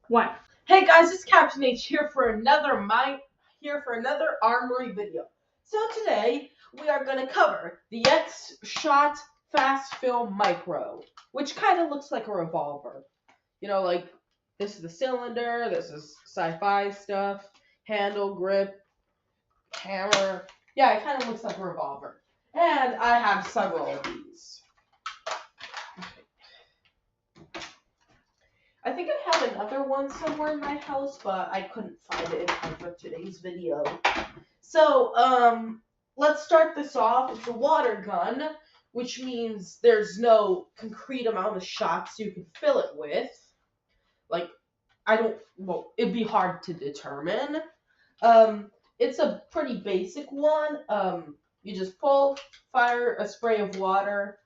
One. Hey guys, it's Captain H here for another Armory video. So today we are going to cover the X-Shot Fast Film Micro, which kind of looks like a revolver. Like this is the cylinder, this is sci-fi stuff, handle, grip, hammer. Yeah, it kind of looks like a revolver. And I have several of these. I think I have another one somewhere in my house, but I couldn't find it in time for today's video. So, let's start this off. It's a water gun, which means there's no concrete amount of shots you can fill it with. It'd be hard to determine. It's a pretty basic one. You just fire a spray of water.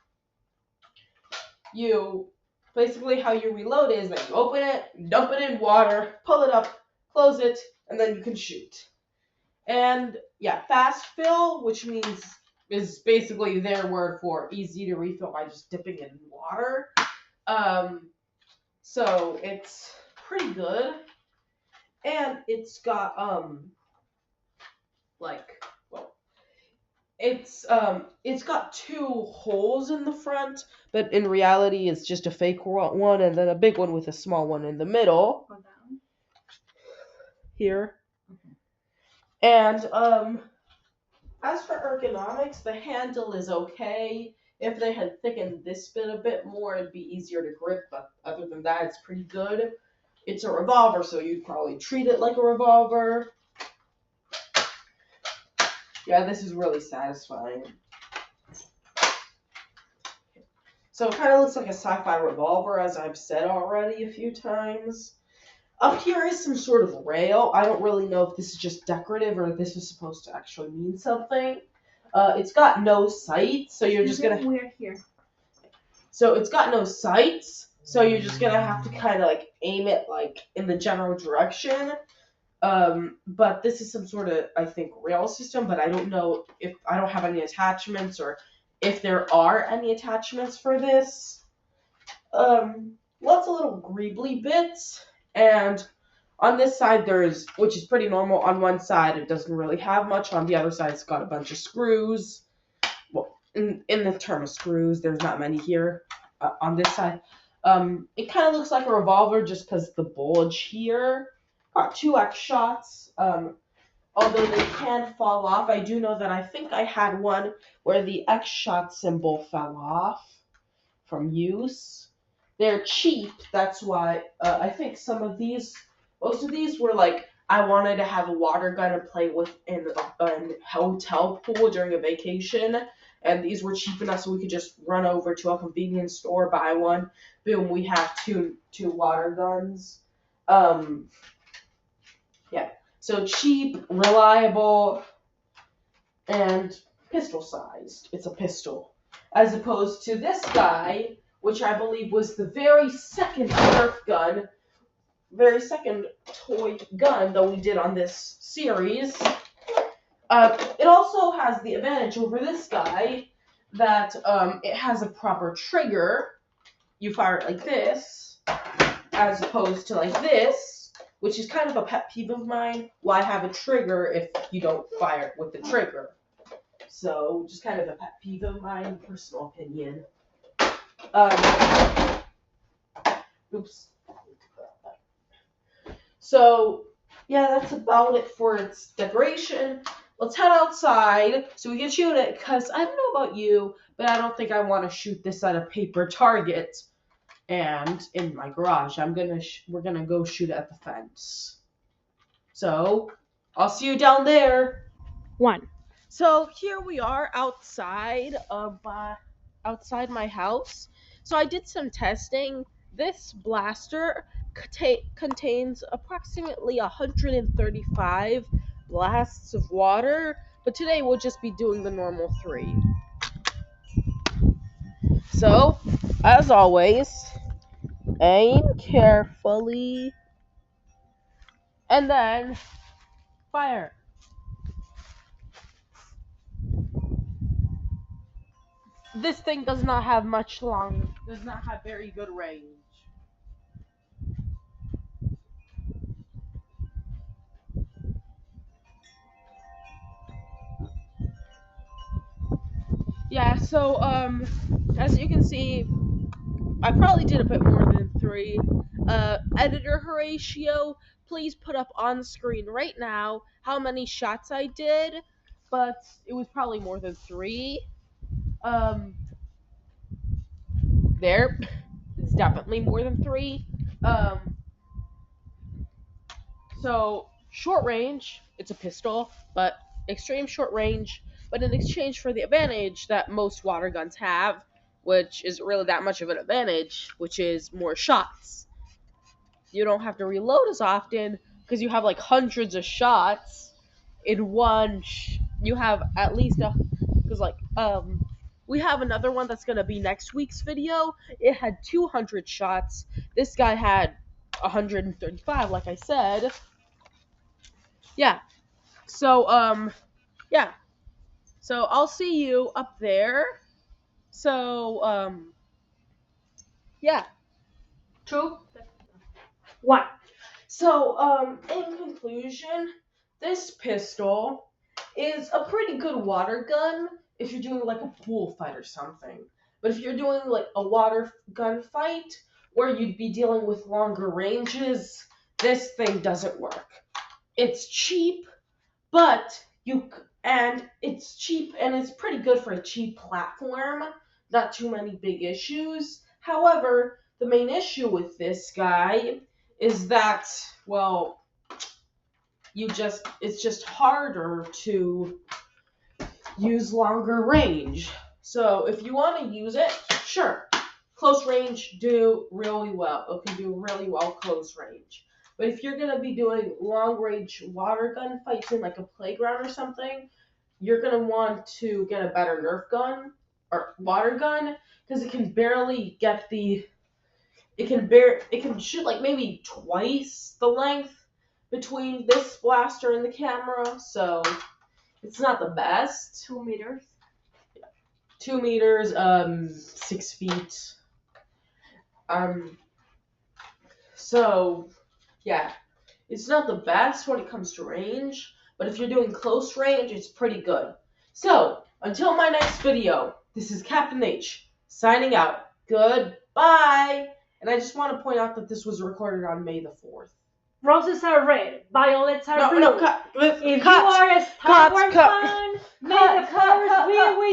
Basically, how you reload is that you open it, dump it in water, pull it up, close it, and then you can shoot. And yeah, fast fill, which is basically their word for easy to refill by just dipping it in water. So it's pretty good, and it's got it's got two holes in the front, but in reality it's just a fake one and then a big one with a small one in the middle. Here. And as for ergonomics, the handle is okay. If they had thickened this bit a bit more, it'd be easier to grip, but other than that, it's pretty good. It's a revolver, so you'd probably treat it like a revolver. Yeah, this is really satisfying. So it kind of looks like a sci-fi revolver, as I've said already a few times. Up here is some sort of rail. I don't really know if this is just decorative or if this is supposed to actually mean something. It's got no sights, so you're just gonna. We're here. So it's got no sights, so you're just gonna have to kind of aim it in the general direction. But this is some sort of, I think, rail system, but I don't know if I don't have any attachments or if there are any attachments for this. Lots of little greebly bits, and on this side which is pretty normal, on one side it doesn't really have much, on the other side it's got a bunch of screws. Well, in the term of screws, there's not many here on this side. It kind of looks like a revolver just because the bulge here. Got two X shots. Although they can fall off, I do know that I think I had one where the X shot symbol fell off from use. They're cheap, that's why I think most of these were I wanted to have a water gun to play with in a hotel pool during a vacation, and these were cheap enough so we could just run over to a convenience store, buy one. Boom, we have two water guns. Yeah, so cheap, reliable, and pistol-sized. It's a pistol. As opposed to this guy, which I believe was the very second toy gun that we did on this series. It also has the advantage over this guy that it has a proper trigger. You fire it like this, as opposed to like this, which is kind of a pet peeve of mine. Why have a trigger if you don't fire it with the trigger? So, just kind of a pet peeve of mine, personal opinion. Oops. So, yeah, that's about it for its decoration. Let's head outside so we can shoot it, because I don't know about you, but I don't think I want to shoot this at a paper target and in my garage. We're gonna go shoot at the fence. So, I'll see you down there. One. So here we are outside outside my house. So I did some testing. This blaster contains approximately 135 blasts of water, but today we'll just be doing the normal 3. So, as always, aim carefully and then fire. This thing does not have very good range. Yeah, so, as you can see, I probably did a bit more than 3. Editor Horatio, please put up on the screen right now how many shots I did, but it was probably more than 3. There. It's definitely more than 3. So, short range, it's a pistol, but extreme short range, but in exchange for the advantage that most water guns have, which isn't really that much of an advantage, which is more shots. You don't have to reload as often because you have like hundreds of shots in one. You have at least because we have another one that's gonna be next week's video. It had 200 shots. This guy had 135, like I said. Yeah. So yeah. So I'll see you up there. So yeah. True. What? So, in conclusion, this pistol is a pretty good water gun if you're doing like a pool fight or something. But if you're doing like a water gun fight where you'd be dealing with longer ranges, this thing doesn't work. It's cheap, but it's cheap and it's pretty good for a cheap platform. Not too many big issues. However, the main issue with this guy is that, well, it's just harder to use longer range. So if you want to use it, sure, close range do really well. It can do really well close range. But if you're gonna be doing long range water gun fights in like a playground or something, you're gonna want to get a better Nerf gun or water gun because it can barely get the it can shoot like maybe twice the length between this blaster and the camera, so it's not the best. 2 meters. 2 meters, 6 feet. So yeah, it's not the best when it comes to range, but if you're doing close range, it's pretty good. So until my next video, this is Captain H signing out. Goodbye. And I just want to point out that this was recorded on May the 4th. Roses are red, violets are blue. No, cut. If you are a Star Wars fan, may the powers be with you.